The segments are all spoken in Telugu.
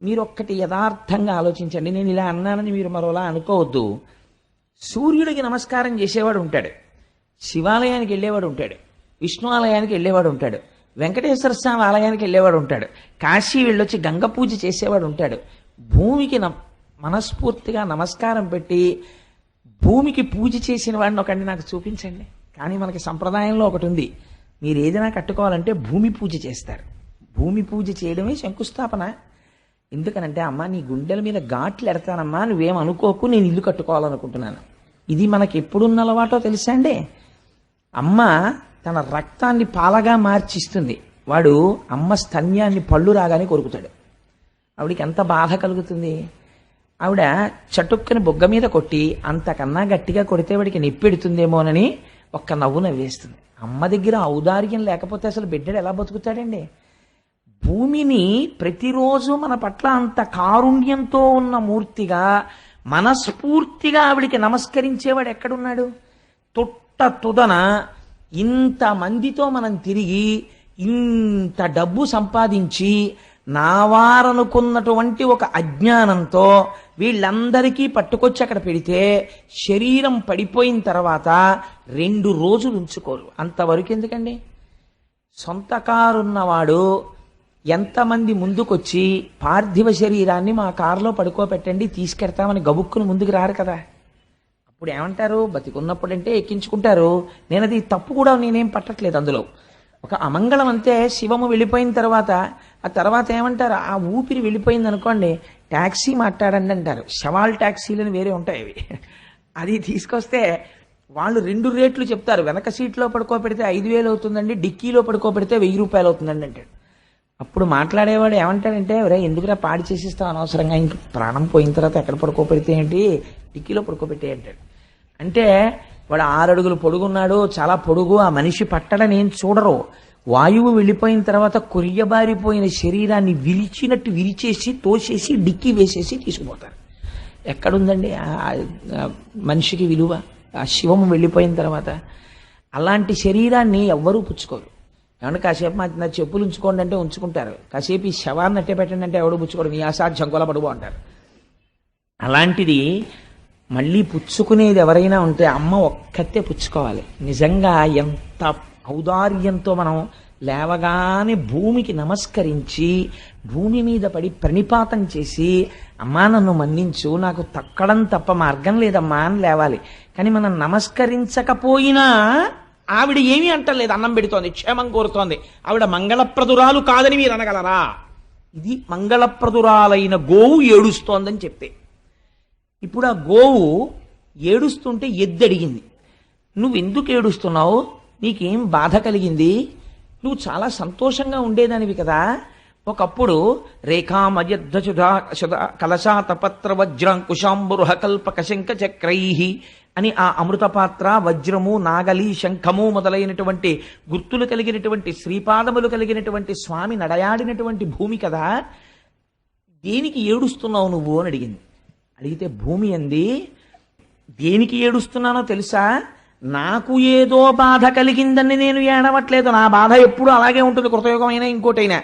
మీరు ఒక్కటి యథార్థంగా ఆలోచించండి. నేను ఇలా అన్నానని మీరు మరోలా అనుకోవద్దు. సూర్యుడికి నమస్కారం చేసేవాడు ఉంటాడు, శివాలయానికి వెళ్ళేవాడు ఉంటాడు, విష్ణు ఆలయానికి వెళ్ళేవాడు ఉంటాడు, వెంకటేశ్వర స్వామి ఆలయానికి వెళ్ళేవాడు ఉంటాడు, కాశీ వెళ్ళొచ్చి గంగ పూజ చేసేవాడు ఉంటాడు. భూమికి మనస్ఫూర్తిగా నమస్కారం పెట్టి భూమికి పూజ చేసిన వాడిని ఒకటి నాకు చూపించండి. కానీ మనకి సంప్రదాయంలో ఒకటి ఉంది, మీరు ఏదైనా కట్టుకోవాలంటే భూమి పూజ చేస్తారు. భూమి పూజ చేయడమే శంకుస్థాపన. ఎందుకనంటే అమ్మ నీ గుండెల మీద ఘాట్లు ఎడతానమ్మా, నువ్వేం అనుకోకు, నేను ఇల్లు కట్టుకోవాలనుకుంటున్నాను. ఇది మనకి ఎప్పుడున్న అలవాటో తెలుసా అండి? అమ్మ తన రక్తాన్ని పాలగా మార్చిస్తుంది, వాడు అమ్మ స్తన్యాన్ని పళ్ళు రాగానే కొరుకుతాడు. ఆవిడికి ఎంత బాధ కలుగుతుంది. ఆవిడ చటుక్కని బొగ్గ మీద కొట్టి అంతకన్నా గట్టిగా కొడితే వాడికి నొప్పెడుతుందేమోనని ఒక్క నవ్వు నవ్వేస్తుంది. అమ్మ దగ్గర ఔదార్యం లేకపోతే అసలు బిడ్డడు ఎలా బతుకుతాడండి? భూమిని ప్రతిరోజు మన పట్ల అంత కారుణ్యంతో ఉన్న మూర్తిగా మనస్ఫూర్తిగా ఆవిడికి నమస్కరించేవాడు ఎక్కడున్నాడు? తుదన ఇంతమందితో మనం తిరిగి ఇంత డబ్బు సంపాదించి నావారనుకున్నటువంటి ఒక అజ్ఞానంతో వీళ్ళందరికీ పట్టుకొచ్చి అక్కడ పెడితే శరీరం పడిపోయిన తర్వాత 2 రోజులు ఉంచుకోరు. అంతవరకు ఎందుకండి? సొంత కారున్నవాడు ఎంతమంది ముందుకొచ్చి పార్థివ శరీరాన్ని మా కారులో పడుకోబెట్టండి తీసుకెడతామని గబుక్కును ముందుకు రారు కదా. అప్పుడు ఏమంటారు? బతికున్నప్పుడంటే ఎక్కించుకుంటారు. నేను అది తప్పు కూడా నేనేం పట్టట్లేదు అందులో. ఒక అమంగళం అంతే. శివము వెళ్ళిపోయిన తర్వాత ఆ తర్వాత ఏమంటారు? ఆ ఊపిరి వెళ్ళిపోయింది అనుకోండి, ట్యాక్సీ మాట్లాడండి అంటారు. శవాల్ ట్యాక్సీలని వేరే ఉంటాయి అవి. అది తీసుకొస్తే వాళ్ళు 2 రేట్లు చెప్తారు. వెనక సీట్లో పడుకోబెడితే 5,000 అవుతుందండి, డిక్కీలో పడుకోబెడితే 1,000 రూపాయలు అవుతుందండి అంటాడు. అప్పుడు మాట్లాడేవాడు ఏమంటాడంటే, ఒరే ఎందుకురా పాడి చేసిస్తాం అనవసరంగా, ఇంక ప్రాణం పోయిన తర్వాత ఎక్కడ పడుకోబెడితే ఏంటి, డిక్కీలో పడుకోబెట్టే అంటాడు. అంటే వాడు 6 అడుగులు పొడుగున్నాడు, చాలా పొడుగు, ఆ మనిషి పట్టడని ఏం చూడరు. వాయువు వెళ్ళిపోయిన తర్వాత కొరియబారిపోయిన శరీరాన్ని విరిచినట్టు విరిచేసి తోసేసి డిక్కీ వేసేసి తీసుకుపోతారు. ఎక్కడుందండి మనిషికి విలువ? ఆ శివము వెళ్ళిపోయిన తర్వాత అలాంటి శరీరాన్ని ఎవ్వరూ పుచ్చుకోరు. ఏమన్నా కాసేపు నా చెప్పులు ఉంచుకోండి అంటే ఉంచుకుంటారు, కాసేపు ఈ శవాన్ని అట్టే పెట్టండి అంటే ఎవడు పుచ్చుకోడు, నీ అసాధ్యం కొలబడువు అంటారు. అలాంటిది మళ్ళీ పుచ్చుకునేది ఎవరైనా ఉంటే అమ్మ ఒక్కతే పుచ్చుకోవాలి. నిజంగా ఎంత ఔదార్యంతో మనం లేవగానే భూమికి నమస్కరించి భూమి మీద పడి ప్రణిపాతం చేసి అమ్మా నన్ను మన్నించు, నాకు తక్కడం తప్ప మార్గం లేదమ్మా అని లేవాలి. కానీ మనం నమస్కరించకపోయినా ఆవిడ ఏమీ అంటలేదు, అన్నం పెడుతోంది, క్షేమం కోరుతోంది. ఆవిడ మంగళప్రదురాలు కాదని మీరు అనగలరా? ఇది మంగళప్రదురాలైన గోవు ఏడుస్తోందని చెప్తే. ఇప్పుడు ఆ గోవు ఏడుస్తుంటే ఎద్దడిగింది, నువ్వెందుకు ఏడుస్తున్నావు, నీకేం బాధ కలిగింది, నువ్వు చాలా సంతోషంగా ఉండేదానివి కదా. ఒకప్పుడు రేఖామయద్ధుధా కలశాతపత్ర వజ్రాంకుశాంబురుహ కల్పక శంఖ చక్రై అని ఆ అమృతపాత్ర, వజ్రము, నాగలి, శంఖము మొదలైనటువంటి గుర్తులు కలిగినటువంటి శ్రీపాదములు కలిగినటువంటి స్వామి నడయాడినటువంటి భూమి కదా, దేనికి ఏడుస్తున్నావు నువ్వు అని అడిగింది. అడిగితే భూమి అంది, దేనికి ఏడుస్తున్నానో తెలుసా, నాకు ఏదో బాధ కలిగిందని నేను ఏడవట్లేదు, నా బాధ ఎప్పుడు అలాగే ఉంటుంది, కృతయుగమైనా ఇంకోటైనా.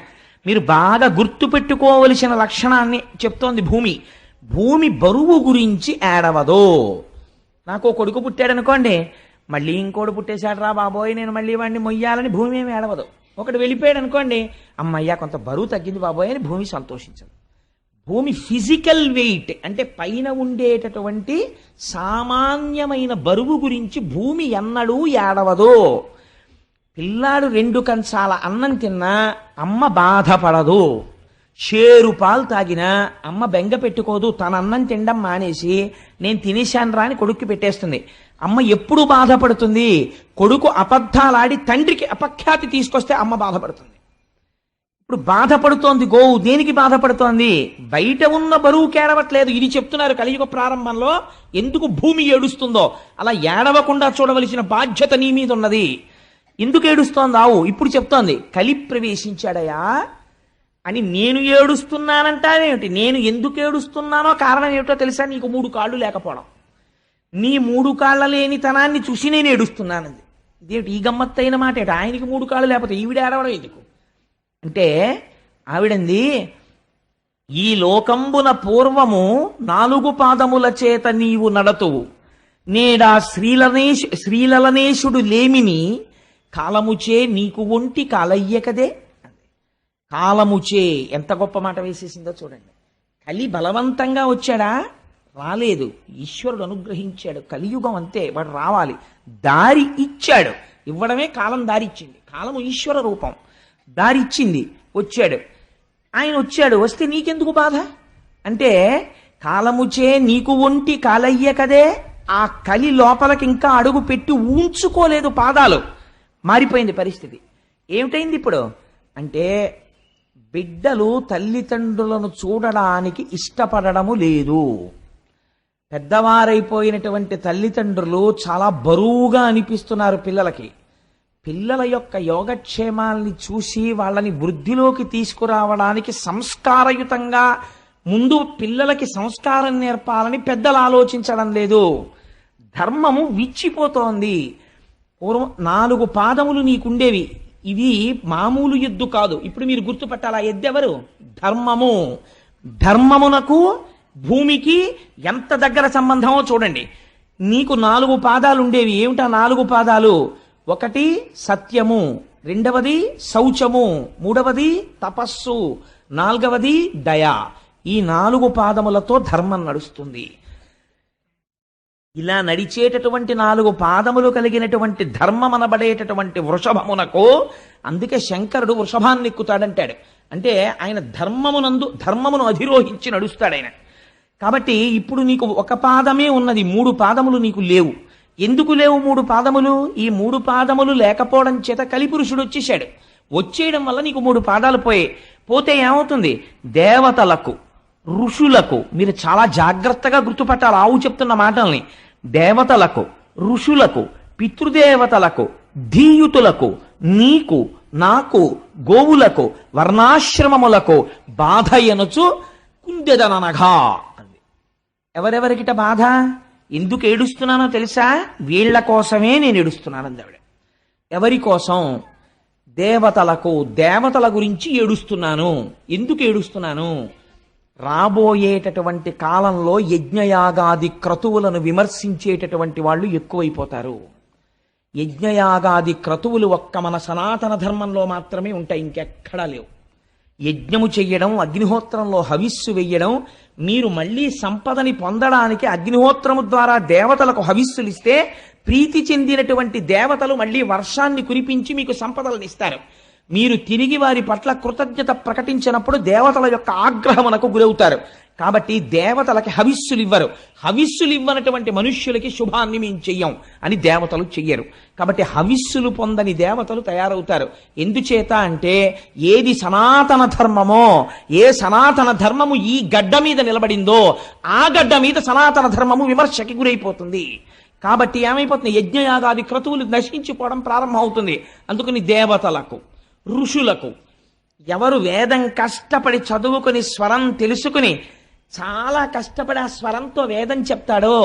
మీరు బాగా గుర్తు పెట్టుకోవలసిన లక్షణాన్ని చెప్తోంది భూమి. భూమి బరువు గురించి ఏడవదో. నాకు కొడుకు పుట్టాడనుకోండి, మళ్ళీ ఇంకోడు పుట్టేశాడు రా బాబోయ్ నేను మళ్ళీ వాడిని మొయ్యాలని భూమి ఏమి ఏడవదు. ఒకడు వెళ్ళిపోయాడు అనుకోండి, అమ్మయ్యా కొంత బరువు తగ్గింది బాబోయ్ అని భూమి సంతోషించదు. భూమి ఫిజికల్ వెయిట్ అంటే పైన ఉండేటటువంటి సామాన్యమైన బరువు గురించి భూమి ఎన్నడూ ఏడవదు. పిల్లాడు 2 కంచాల అన్నం తిన్నా అమ్మ బాధపడదు, షేరు పాలు తాగినా అమ్మ బెంగ పెట్టుకోదు, తన అన్నం తినడం మానేసి నేను తినేశాను రా అని కొడుక్కి పెట్టేస్తుంది. అమ్మ ఎప్పుడు బాధపడుతుంది? కొడుకు అబద్ధాలాడి తండ్రికి అపఖ్యాతి తీసుకొస్తే అమ్మ బాధపడుతుంది. ఇప్పుడు బాధపడుతోంది గోవు, దేనికి బాధపడుతోంది? బయట ఉన్న బరువు కేడవట్లేదు. ఇది చెప్తున్నారు కలియుగ ప్రారంభంలో ఎందుకు భూమి ఏడుస్తుందో. అలా ఏడవకుండా చూడవలసిన బాధ్యత నీ మీద ఉన్నది. ఎందుకు ఏడుస్తోంది ఆవు? ఇప్పుడు చెప్తోంది కలి ప్రవేశించాడయా అని. నేను ఏడుస్తున్నానంటావేమిటి? నేను ఎందుకు ఏడుస్తున్నానో కారణం ఏమిటో తెలుసా? నీకు 3 కాళ్ళు లేకపోవడం. నీ 3 కాళ్ళ లేనితనాన్ని చూసి నేను ఏడుస్తున్నానంది. ఇదేమిటి ఈ గమ్మత్తైన మాట? ఏమిటి ఆయనకి 3 కాళ్ళు లేకపోతే ఈవిడ ఏడవడం ఎందుకు అంటే, ఆవిడంది ఈ లోకంబున పూర్వము 4 పాదముల చేత నీవు నడతువు, నేడా శ్రీలలనేశుడు లేమిని కాలముచే నీకు ఒంటి కాలయ్యకదే. కాలముచే ఎంత గొప్ప మాట వేసేసిందో చూడండి. కలి బలవంతంగా వచ్చాడా? రాలేదు. ఈశ్వరుడు అనుగ్రహించాడు. కలియుగం అంతే, వాడు రావాలి. దారి ఇచ్చాడు. ఇవ్వడమే కాలం దారి ఇచ్చింది. కాలము ఈశ్వర రూపం. దారి ఇచ్చింది, వచ్చాడు. ఆయన వచ్చాడు. వస్తే నీకెందుకు బాధ అంటే, కాలముచే నీకు ఒంటి కాలయ్య కదే. ఆ కలి లోపలికి ఇంకా అడుగు పెట్టి ఉంచుకోలేదు పాదాలు. మారిపోయింది పరిస్థితి. ఏమిటైంది ఇప్పుడు అంటే, బిడ్డలు తల్లిదండ్రులను చూడడానికి ఇష్టపడము లేదు. పెద్దవారైపోయినటువంటి తల్లిదండ్రులు చాలా బరువుగా అనిపిస్తున్నారు పిల్లలకి. పిల్లల యొక్క యోగక్షేమాల్ని చూసి వాళ్ళని వృద్ధిలోకి తీసుకురావడానికి సంస్కారయుతంగా ముందు పిల్లలకి సంస్కారం నేర్పాలని పెద్దలు ఆలోచించడం లేదు. ధర్మము విచ్చిపోతోంది. పూర్వం 4 పాదములు నీకుండేవి. ఇది మామూలు ఎద్దు కాదు. ఇప్పుడు మీరు గుర్తుపట్టాలి, ఆ ఎద్దెవరు? ధర్మము. ధర్మమునకు భూమికి ఎంత దగ్గర సంబంధమో చూడండి. నీకు 4 పాదాలు ఉండేవి. ఏమిటా 4 పాదాలు? 1 సత్యము, 2వది శౌచము, 3వది తపస్సు, 4వది దయ. ఈ 4 పాదములతో ధర్మం నడుస్తుంది. ఇలా నడిచేటటువంటి 4 పాదములు కలిగినటువంటి ధర్మం అనబడేటటువంటి వృషభమునకు, అందుకే శంకరుడు వృషభాన్ని ఎక్కుతాడంటాడు. అంటే ఆయన ధర్మమును అధిరోహించి నడుస్తాడు ఆయన. కాబట్టి ఇప్పుడు నీకు 1 పాదమే ఉన్నది, 3 పాదములు నీకు లేవు. ఎందుకు లేవు 3 పాదములు? ఈ 3 పాదములు లేకపోవడం చేత కలిపురుషుడు వచ్చేసాడు. వచ్చేయడం వల్ల నీకు 3 పాదాలు పోతే ఏమవుతుంది? దేవతలకు, ఋషులకు, మీరు చాలా జాగ్రత్తగా గుర్తుపట్టాలి ఆవు చెప్తున్న మాటల్ని. దేవతలకు, ఋషులకు, పితృదేవతలకు, ధీయుతులకు, నీకు, నాకు, గోవులకు, వర్ణాశ్రమములకు బాధ ఎనుచు కుందెదననగా అంది. ఎవరెవరికిట బాధ? ఎందుకు ఏడుస్తున్నానో తెలుసా? వీళ్ల కోసమే నేను ఏడుస్తున్నానంది ఆవిడ. ఎవరి కోసం? దేవతలకు. దేవతల గురించి ఏడుస్తున్నాను. ఎందుకు ఏడుస్తున్నాను? రాబోయేటటువంటి కాలంలో యజ్ఞయాగాది క్రతువులను విమర్శించేటటువంటి వాళ్ళు ఎక్కువైపోతారు. యజ్ఞయాగాది క్రతువులు ఒక్క మన సనాతన ధర్మంలో మాత్రమే ఉంటాయి, ఇంకెక్కడా లేవు. యజ్ఞము చెయ్యడం, అగ్నిహోత్రంలో హవిస్సు వెయ్యడం, మీరు మళ్ళీ సంపదని పొందడానికి అగ్నిహోత్రము ద్వారా దేవతలకు హవిస్సులు ఇస్తే ప్రీతి చెందినటువంటి దేవతలు మళ్ళీ వర్షాన్ని కురిపించి మీకు సంపదలను ఇస్తారు. మీరు తిరిగి వారి పట్ల కృతజ్ఞత ప్రకటించినప్పుడు దేవతల యొక్క ఆగ్రహమునకు గురవుతారు. కాబట్టి దేవతలకి హవిస్సులు ఇవ్వరు. హవిస్సులు ఇవ్వనటువంటి మనుష్యులకి శుభాన్ని మేము చెయ్యం అని దేవతలు చెయ్యరు. కాబట్టి హవిస్సులు పొందని దేవతలు తయారవుతారు. ఎందుచేత అంటే, ఏది సనాతన ధర్మమో, ఏ సనాతన ధర్మము ఈ గడ్డ మీద నిలబడిందో ఆ గడ్డ మీద సనాతన ధర్మము విమర్శకి గురైపోతుంది. కాబట్టి ఏమైపోతుంది? యజ్ఞయాగాది క్రతువులు నశించిపోవడం ప్రారంభం అవుతుంది. అందుకని దేవతలకు, ఋషులకు, ఎవరు వేదం కష్టపడి చదువుకుని స్వరం తెలుసుకుని చాలా కష్టపడి ఆ స్వరంతో వేదం చెప్తాడో,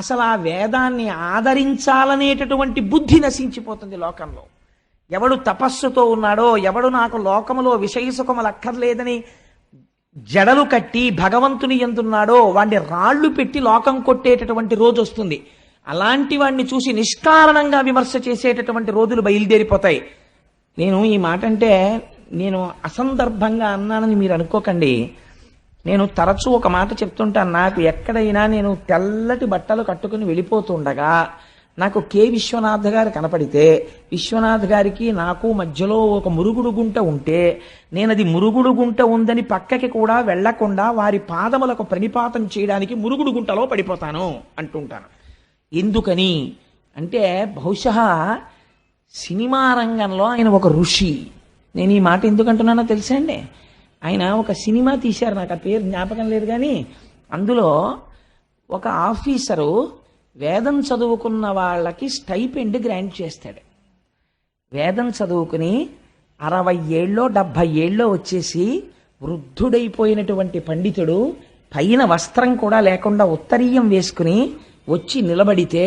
అసలు ఆ వేదాన్ని ఆదరించాలనేటటువంటి బుద్ధి నశించిపోతుంది లోకంలో. ఎవడు తపస్సుతో ఉన్నాడో, ఎవడు నాకు లోకములో విషయసుఖములు అక్కర్లేదని జడలు కట్టి భగవంతుని ఎందున్నాడో వాడిని రాళ్లు పెట్టి లోకం కొట్టేటటువంటి రోజు వస్తుంది. అలాంటి వాడిని చూసి నిష్కారణంగా విమర్శ చేసేటటువంటి రోజులు బయలుదేరిపోతాయి. నేను ఈ మాట అంటే నేను అసందర్భంగా అన్నానని మీరు అనుకోకండి. నేను తరచూ ఒక మాట చెప్తుంటాను. నాకు ఎక్కడైనా నేను తెల్లటి బట్టలు కట్టుకుని వెళ్ళిపోతుండగా నాకు కె విశ్వనాథ్ గారు కనపడితే, విశ్వనాథ్ గారికి నాకు మధ్యలో ఒక మురుగుడు గుంట ఉంటే, నేనది మురుగుడు గుంట ఉందని పక్కకి కూడా వెళ్లకుండా వారి పాదములకు ప్రణిపాతం చేయడానికి మురుగుడు గుంటలో పడిపోతాను అంటుంటాను. ఎందుకని అంటే, బహుశా సినిమా రంగంలో ఆయన ఒక ఋషి. నేను ఈ మాట ఎందుకంటున్నానో తెలుసా అండి? ఆయన ఒక సినిమా తీశారు, నాకు ఆ పేరు జ్ఞాపకం లేదు, కానీ అందులో ఒక ఆఫీసరు వేదం చదువుకున్న వాళ్ళకి స్టైపెండ్ గ్రాంట్ చేస్తాడు. వేదం చదువుకుని 60 ఏళ్ళో 70 ఏళ్ళో వచ్చేసి వృద్ధుడైపోయినటువంటి పండితుడు పైన వస్త్రం కూడా లేకుండా ఉత్తరీయం వేసుకుని వచ్చి నిలబడితే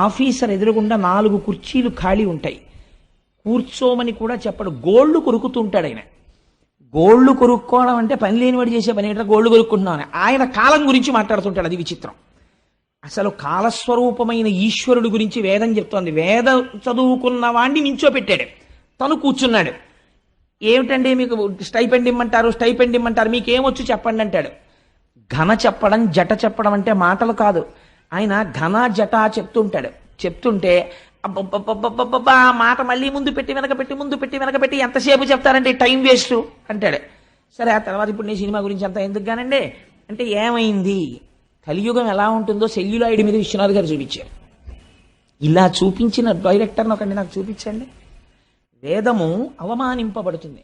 ఆఫీసర్ ఎదురుగుండా 4 కుర్చీలు ఖాళీ ఉంటాయి. కూర్చోమని కూడా చెప్పడు, గోళ్లు కొరుకుతుంటాడు ఆయన. గోళ్లు కొరుక్కోవడం అంటే పని లేనివాడు చేసే పని ఏంటో గోళ్లు కొరుక్కుంటున్నాం అని. ఆయన కాలం గురించి మాట్లాడుతుంటాడు, అది విచిత్రం. అసలు కాలస్వరూపమైన ఈశ్వరుడు గురించి వేదం చెప్తోంది. వేదం చదువుకున్న వాణ్ణి నించోపెట్టాడు, తను కూర్చున్నాడు. ఏమిటండి మీకు స్టైపెండ్ ఇమ్మంటారు, మీకేమొచ్చు చెప్పండి అంటాడు. ఘన చెప్పడం జట చెప్పడం అంటే మాటలు కాదు. ఆయన ఘన జట చెప్తుంటే అబ్బబ్బబ్బబ్బబ్బా మాట మళ్ళీ ముందు పెట్టి వెనకబెట్టి ఎంతసేపు చెప్తారంటే టైం వేస్ట్ అంటాడు. సరే, ఆ తర్వాత ఇప్పుడు నేను సినిమా గురించి అంత ఎందుకు గానండి అంటే, ఏమైంది కలియుగం ఎలా ఉంటుందో సెల్యులాయిడ్ మీద విశ్వనాథ్ గారు చూపించారు. ఇలా చూపించిన డైరెక్టర్ని ఒకటి నాకు చూపించండి. వేదము అవమానింపబడుతుంది.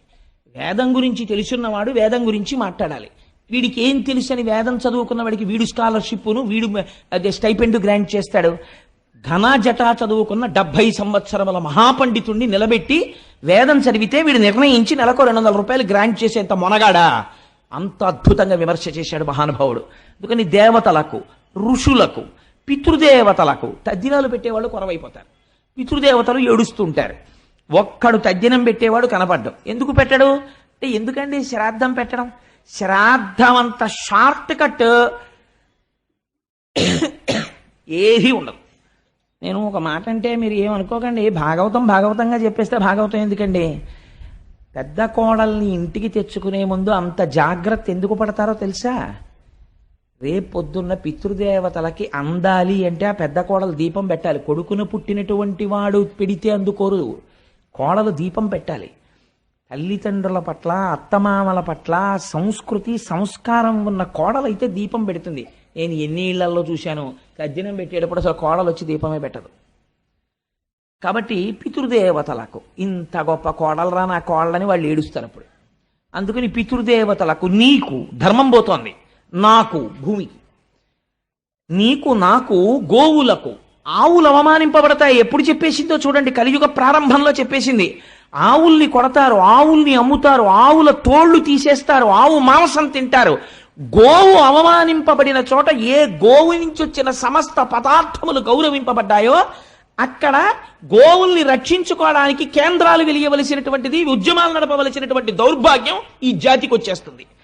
వేదం గురించి తెలుసున్నవాడు వేదం గురించి మాట్లాడాలి. వీడికి ఏం తెలుసు అని వేదం చదువుకున్న వాడికి వీడు స్కాలర్షిప్ను వీడు స్టైపెండ్ గ్రాంట్ చేస్తాడు. ఘన జటా చదువుకున్న 70 సంవత్సరముల మహాపండితుణ్ణి నిలబెట్టి వేదం చదివితే వీడు నిర్ణయించి నెలకు 200 రూపాయలు గ్రాంట్ చేసేంత మొనగాడా? అంత అద్భుతంగా విమర్శ చేశాడు మహానుభావుడు. అందుకని దేవతలకు, ఋషులకు, పితృదేవతలకు తద్దినాలు పెట్టేవాళ్ళు కొరవైపోతారు. పితృదేవతలు ఏడుస్తుంటారు. ఒక్కడు తద్దినం పెట్టేవాడు కనపడ్డం. ఎందుకు పెట్టడు అంటే, ఎందుకండి శ్రాద్ధం పెట్టడం? శ్రాద్ధం అంత షార్ట్ కట్ ఏది ఉండదు. నేను ఒక మాట అంటే మీరు ఏమనుకోకండి, భాగవతంగా చెప్పేస్తే భాగవతం ఎందుకండి? పెద్ద కోడల్ని ఇంటికి తెచ్చుకునే ముందు అంత జాగ్రత్త ఎందుకు పడతారో తెలుసా? రేపొద్దున్న పితృదేవతలకి అందాలి అంటే ఆ పెద్ద కోడలు దీపం పెట్టాలి. కొడుకును పుట్టినటువంటి వాడు పెడితే అందుకోరు, కోడలు దీపం పెట్టాలి. తల్లిదండ్రుల పట్ల, అత్తమామల పట్ల సంస్కృతి సంస్కారం ఉన్న కోడలైతే దీపం పెడుతుంది. నేను ఎన్ని ఇళ్లలో చూశాను, తద్దినం పెట్టేటప్పుడు అసలు కోడలు వచ్చి దీపమే పెట్టదు. కాబట్టి పితృదేవతలకు ఇంత గొప్ప కోడలరా నా కోడలని వాళ్ళు ఏడుస్తారు అప్పుడు. అందుకని పితృదేవతలకు నీకు ధర్మం పోతోంది, నాకు భూమికి, నీకు నాకు గోవులకు. ఆవులు అవమానింపబడతాయి. ఎప్పుడు చెప్పేసిందో చూడండి, కలియుగ ప్రారంభంలో చెప్పేసింది. ఆవుల్ని కొడతారు, ఆవుల్ని అమ్ముతారు, ఆవుల తోళ్లు తీసేస్తారు, ఆవు మాంసం తింటారు. గోవు అవమానింపబడిన చోట ఏ గోవు నుంచి వచ్చిన సమస్త పదార్థములు గౌరవింపబడ్డాయో అక్కడ గోవుల్ని రక్షించుకోవడానికి కేంద్రాలు వెలియవలసినటువంటిది, ఉద్యమాలు నడపవలసినటువంటి దౌర్భాగ్యం ఈ జాతికి వచ్చేస్తుంది.